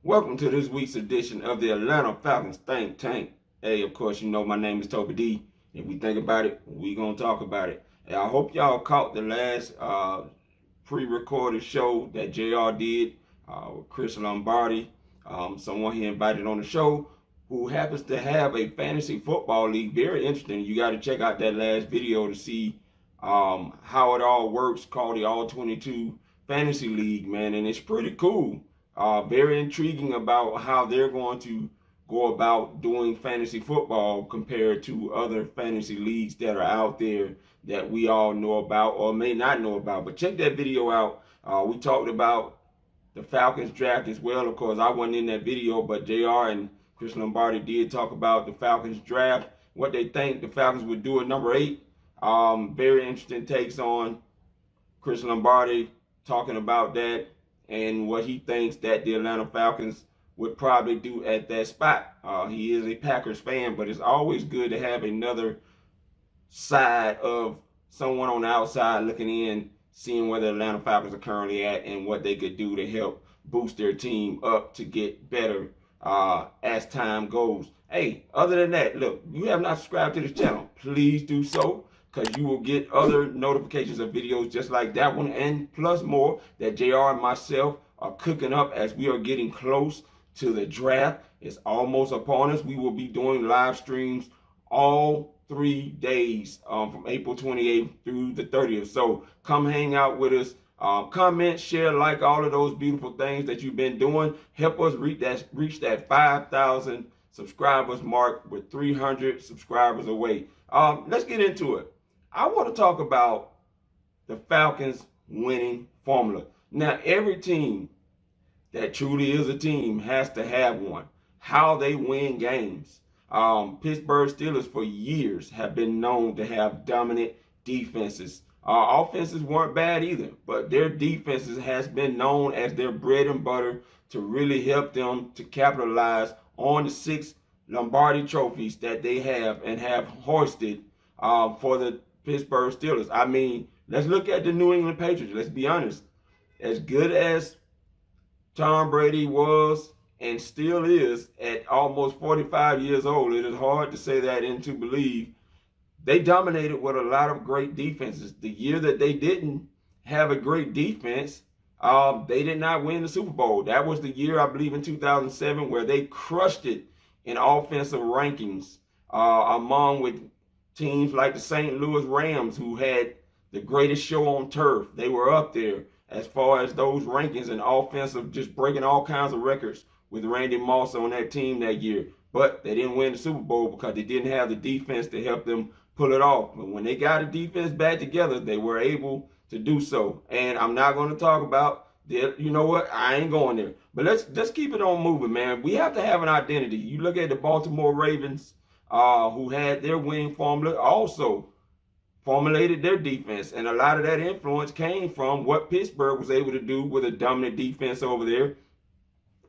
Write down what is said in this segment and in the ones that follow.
Welcome to this week's edition of the Atlanta Falcons Think Tank. Hey, of course, you know my name is Toby D. If we think about it, we gonna talk about it. Hey, I hope y'all caught the last pre-recorded show that JR did with Chris Lombardi, someone he invited on the show who happens to have a fantasy football league. Very interesting. You got to check out that last video to see how it all works, called the All 22 Fantasy League, man, and it's pretty cool. Very intriguing about how they're going to go about doing fantasy football compared to other fantasy leagues that are out there that we all know about or may not know about. But check that video out. We talked about the Falcons draft as well. Of course, I wasn't in that video, but JR and Chris Lombardi did talk about the Falcons draft, what they think the Falcons would do at number 8. Very interesting takes on Chris Lombardi talking about that and what he thinks that the Atlanta Falcons would probably do at that spot. He is a Packers fan, but it's always good to have another side of someone on the outside looking in, seeing where the Atlanta Falcons are currently at and what they could do to help boost their team up to get better as time goes. Hey, other than that, look, you have not subscribed to this channel, please do so, because you will get other notifications of videos just like that one and plus more that JR and myself are cooking up as we are getting close to the draft. It's almost upon us. We will be doing live streams all 3 days from April 28th through the 30th. So come hang out with us. Comment, share, like, all of those beautiful things that you've been doing. Help us reach that 5,000 subscribers mark. We're 300 subscribers away. Let's get into it. I want to talk about the Falcons winning formula. Now, every team that truly is a team has to have one. How they win games. Pittsburgh Steelers for years have been known to have dominant defenses. Offenses weren't bad either, but their defenses has been known as their bread and butter to really help them to capitalize on the 6 Lombardi trophies that they have and have hoisted for the Pittsburgh Steelers. I mean, let's look at the New England Patriots. Let's be honest. As good as Tom Brady was and still is at almost 45 years old, it is hard to say that and to believe. They dominated with a lot of great defenses. The year that they didn't have a great defense, they did not win the Super Bowl. That was the year, I believe, in 2007 where they crushed it in offensive rankings among with teams like the St. Louis Rams, who had the greatest show on turf. They were up there as far as those rankings and offensive, just breaking all kinds of records with Randy Moss on that team that year. But they didn't win the Super Bowl because they didn't have the defense to help them pull it off. But when they got the defense back together, they were able to do so. And I'm not going to talk about you know what? I ain't going there. But let's keep it on moving, man. We have to have an identity. You look at the Baltimore Ravens, who had their winning formula, also formulated their defense. And a lot of that influence came from what Pittsburgh was able to do with a dominant defense over there.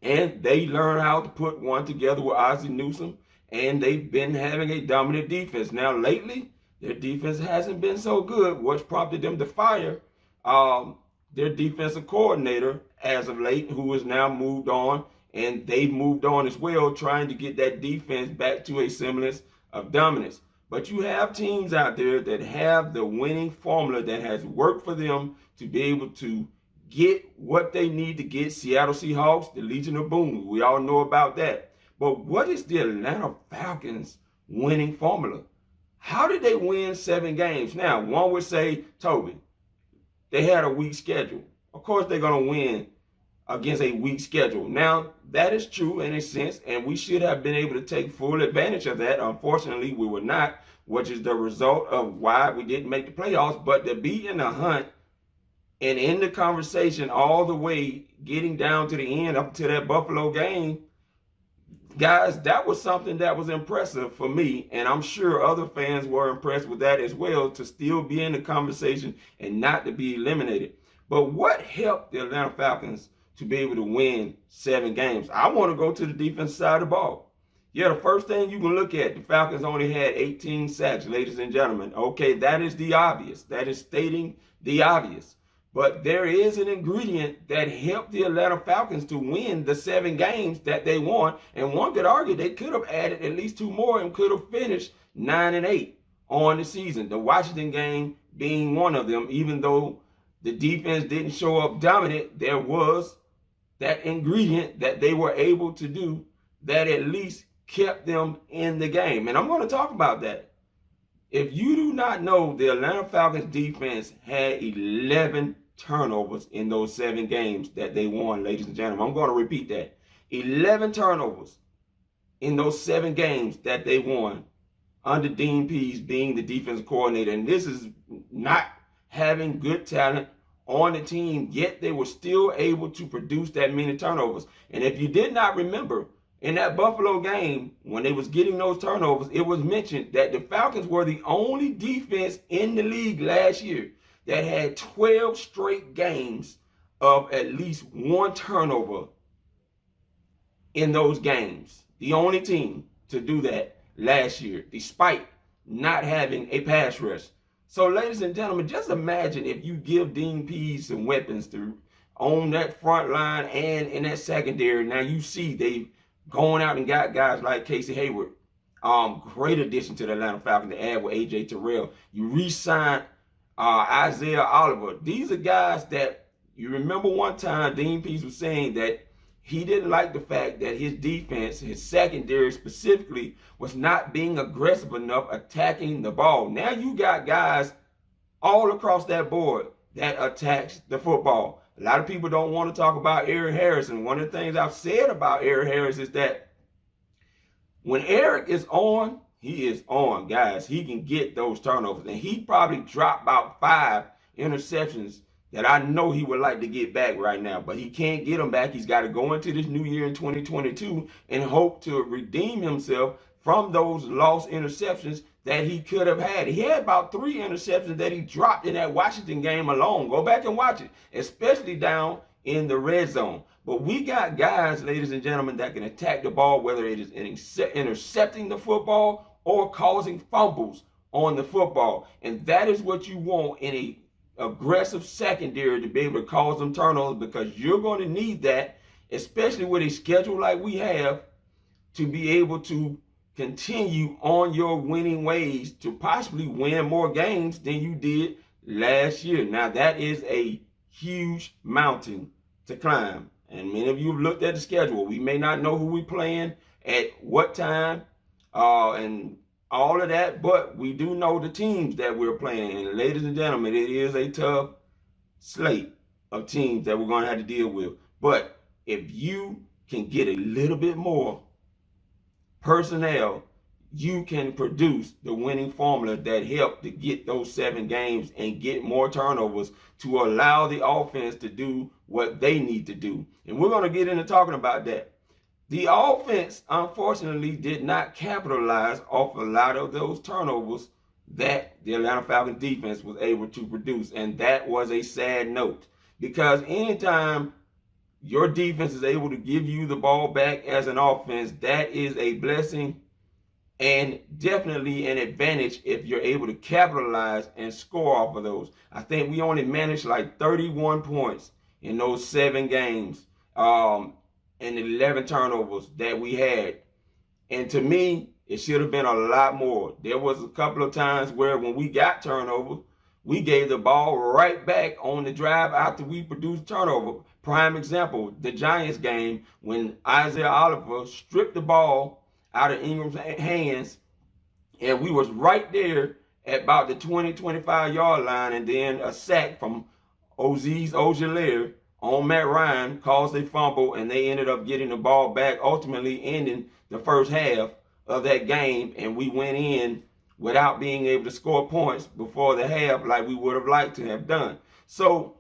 And they learned how to put one together with Ozzie Newsome. And they've been having a dominant defense. Now, lately, their defense hasn't been so good, which prompted them to fire their defensive coordinator as of late, who has now moved on. And they've moved on as well, trying to get that defense back to a semblance of dominance. But you have teams out there that have the winning formula that has worked for them to be able to get what they need to get. Seattle Seahawks, the Legion of Boom. We all know about that. But what is the Atlanta Falcons winning formula? How did they win 7 games? Now, one would say, Toby, they had a weak schedule. Of course, they're going to win against a weak schedule. Now, that is true in a sense, and we should have been able to take full advantage of that. Unfortunately, we were not, which is the result of why we didn't make the playoffs. But to be in the hunt and in the conversation all the way, getting down to the end up to that Buffalo game, guys, that was something that was impressive for me, and I'm sure other fans were impressed with that as well, to still be in the conversation and not to be eliminated. But what helped the Atlanta Falcons to be able to win 7 games? I want to go to the defense side of the ball. Yeah, the first thing you can look at, the Falcons only had 18 sacks, ladies and gentlemen. Okay, that is the obvious. That is stating the obvious. But there is an ingredient that helped the Atlanta Falcons to win the 7 games that they won. And one could argue they could have added at least 2 more and could have finished 9-8 on the season. The Washington game being one of them. Even though the defense didn't show up dominant, there was that ingredient that they were able to do that at least kept them in the game. And I'm going to talk about that. If you do not know, the Atlanta Falcons defense had 11 turnovers in those 7 games that they won, ladies and gentlemen. I'm going to repeat that. 11 turnovers in those 7 games that they won under Dean Pease being the defensive coordinator. And this is not having good talent on the team, yet they were still able to produce that many turnovers. And if you did not remember, in that Buffalo game, when they was getting those turnovers, it was mentioned that the Falcons were the only defense in the league last year that had 12 straight games of at least 1 turnover in those games. The only team to do that last year, despite not having a pass rush. So, ladies and gentlemen, just imagine if you give Dean Pease some weapons to own that front line and in that secondary. Now you see they've gone out and got guys like Casey Hayward. Great addition to the Atlanta Falcons to add with A.J. Terrell. You re-signed Isaiah Oliver. These are guys that you remember one time Dean Pease was saying that he didn't like the fact that his defense, his secondary specifically, was not being aggressive enough attacking the ball. Now you got guys all across that board that attacks the football. A lot of people don't want to talk about Eric Harris. And one of the things I've said about Eric Harris is that when Eric is on, he is on, guys. He can get those turnovers. And he probably dropped about 5 interceptions that I know he would like to get back right now. But he can't get them back. He's got to go into this new year in 2022 and hope to redeem himself from those lost interceptions that he could have had. He had about 3 interceptions that he dropped in that Washington game alone. Go back and watch it, especially down in the red zone. But we got guys, ladies and gentlemen, that can attack the ball, whether it is intercepting the football or causing fumbles on the football. And that is what you want in a aggressive secondary, to be able to cause them turnovers, because you're going to need that, especially with a schedule like we have, to be able to continue on your winning ways to possibly win more games than you did last year. Now, that is a huge mountain to climb. And many of you have looked at the schedule. We may not know who we're playing at what time and all of that, but we do know the teams that we're playing. And ladies and gentlemen, it is a tough slate of teams that we're going to have to deal with. But if you can get a little bit more personnel, you can produce the winning formula that helped to get those 7 games and get more turnovers to allow the offense to do what they need to do. And we're going to get into talking about that. The offense, unfortunately, did not capitalize off a lot of those turnovers that the Atlanta Falcons defense was able to produce. And that was a sad note, because anytime your defense is able to give you the ball back as an offense, that is a blessing and definitely an advantage if you're able to capitalize and score off of those. I think we only managed like 31 points in those 7 games and 11 turnovers that we had. And to me, it should have been a lot more. There was a couple of times where when we got turnovers, we gave the ball right back on the drive after we produced turnover. Prime example, the Giants game, when Isaiah Oliver stripped the ball out of Ingram's hands, and we was right there at about the 20-25 yard line, and then a sack from Azeez Ojulari on Matt Ryan caused a fumble, and they ended up getting the ball back, ultimately ending the first half of that game, and we went in without being able to score points before the half like we would have liked to have done. So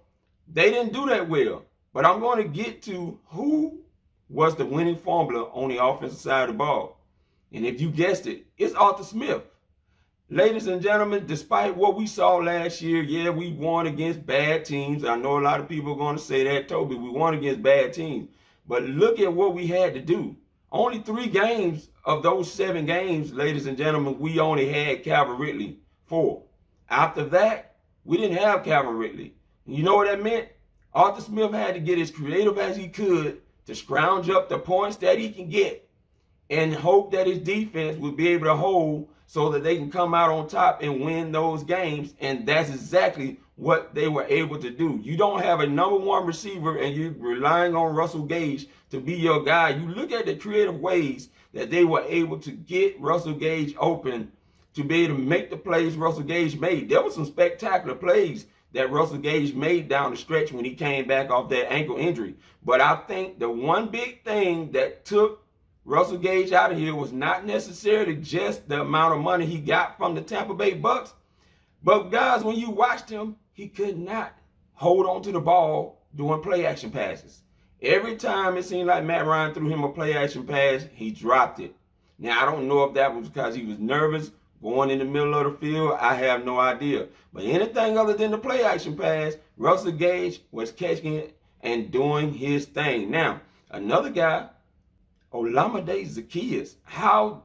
they didn't do that well. But I'm going to get to who was the winning formula on the offensive side of the ball. And if you guessed it, it's Arthur Smith. Ladies and gentlemen, despite what we saw last year, yeah, we won against bad teams. I know a lot of people are going to say that, Toby, we won against bad teams. But look at what we had to do. Only 3 games of those 7 games, ladies and gentlemen, we only had Calvin Ridley for. After that, we didn't have Calvin Ridley. You know what that meant? Arthur Smith had to get as creative as he could to scrounge up the points that he can get and hope that his defense would be able to hold so that they can come out on top and win those games. And that's exactly what they were able to do. You don't have a number one receiver and you're relying on Russell Gage to be your guy. You look at the creative ways that they were able to get Russell Gage open to be able to make the plays Russell Gage made. There were some spectacular plays that Russell Gage made down the stretch when he came back off that ankle injury. But I think the one big thing that took Russell Gage out of here was not necessarily just the amount of money he got from the Tampa Bay Bucks. But guys, when you watched him, he could not hold on to the ball doing play action passes. Every time it seemed like Matt Ryan threw him a play action pass, he dropped it. Now, I don't know if that was because he was nervous going in the middle of the field. I have no idea. But anything other than the play action pass, Russell Gage was catching it and doing his thing. Now, another guy, Olamide Zaccheaus, how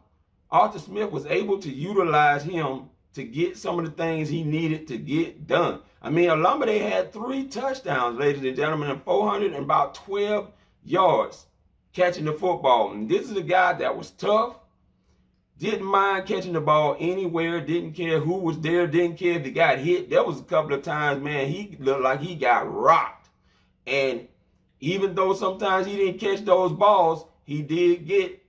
Arthur Smith was able to utilize him to get some of the things he needed to get done. I mean, Olamide had 3 touchdowns, ladies and gentlemen, and 412 yards catching the football. And this is a guy that was tough, didn't mind catching the ball anywhere, didn't care who was there, didn't care if he got hit. There was a couple of times, man, he looked like he got rocked. And even though sometimes he didn't catch those balls, he did get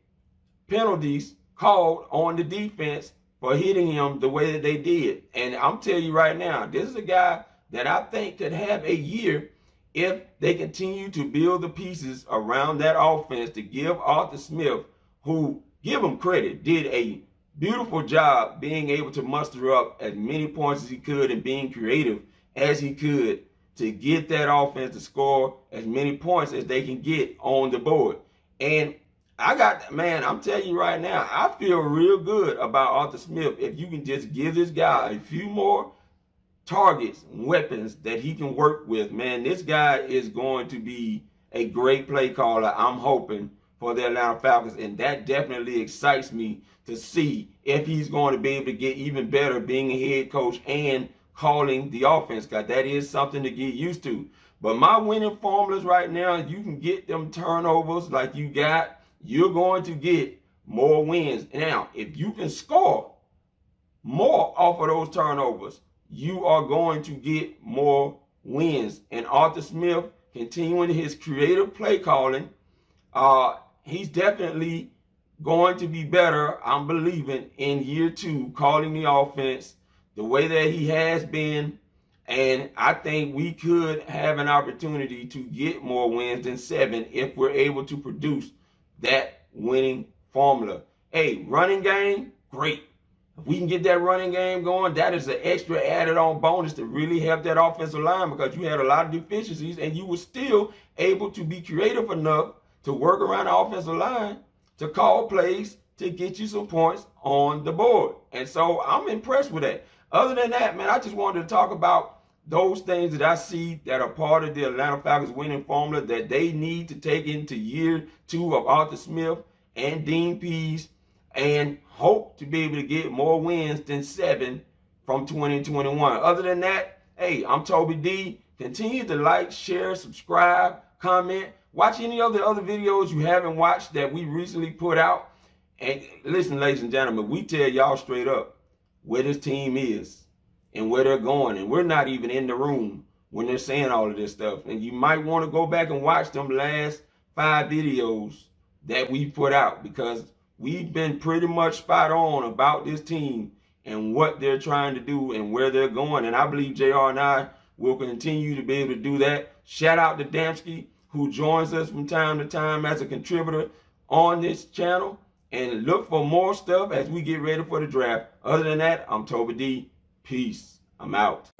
penalties called on the defense for hitting him the way that they did. And I'm telling you right now, this is a guy that I think could have a year if they continue to build the pieces around that offense to give Arthur Smith, who, give him credit, did a beautiful job being able to muster up as many points as he could and being creative as he could to get that offense to score as many points as they can get on the board. And I'm telling you right now, I feel real good about Arthur Smith if you can just give this guy a few more targets and weapons that he can work with. Man, this guy is going to be a great play caller, I'm hoping, for the Atlanta Falcons. And that definitely excites me to see if he's going to be able to get even better being a head coach and calling the offense, because that is something to get used to. But my winning formulas right now, you can get them turnovers like you got, you're going to get more wins. Now, if you can score more off of those turnovers, you are going to get more wins. And Arthur Smith, continuing his creative play calling, he's definitely going to be better, I'm believing, in year 2, calling the offense the way that he has been. And I think we could have an opportunity to get more wins than 7 if we're able to produce that winning formula. Hey, running game, great. If we can get that running game going, that is an extra added on bonus to really help that offensive line, because you had a lot of deficiencies and you were still able to be creative enough to work around the offensive line to call plays to get you some points on the board. And so I'm impressed with that. Other than that, man, I just wanted to talk about those things that I see that are part of the Atlanta Falcons winning formula that they need to take into year 2 of Arthur Smith and Dean Pease, and hope to be able to get more wins than 7 from 2021. Other than that, hey, I'm Toby D. Continue to like, share, subscribe, comment. Watch any of the other videos you haven't watched that we recently put out. And listen, ladies and gentlemen, we tell y'all straight up where this team is and where they're going. And we're not even in the room when they're saying all of this stuff. And you might want to go back and watch them last 5 videos that we put out, because we've been pretty much spot on about this team and what they're trying to do and where they're going. And I believe JR and I will continue to be able to do that. Shout out to Damsky, who joins us from time to time as a contributor on this channel. And look for more stuff as we get ready for the draft. Other than that, I'm Toby D. Peace. I'm out.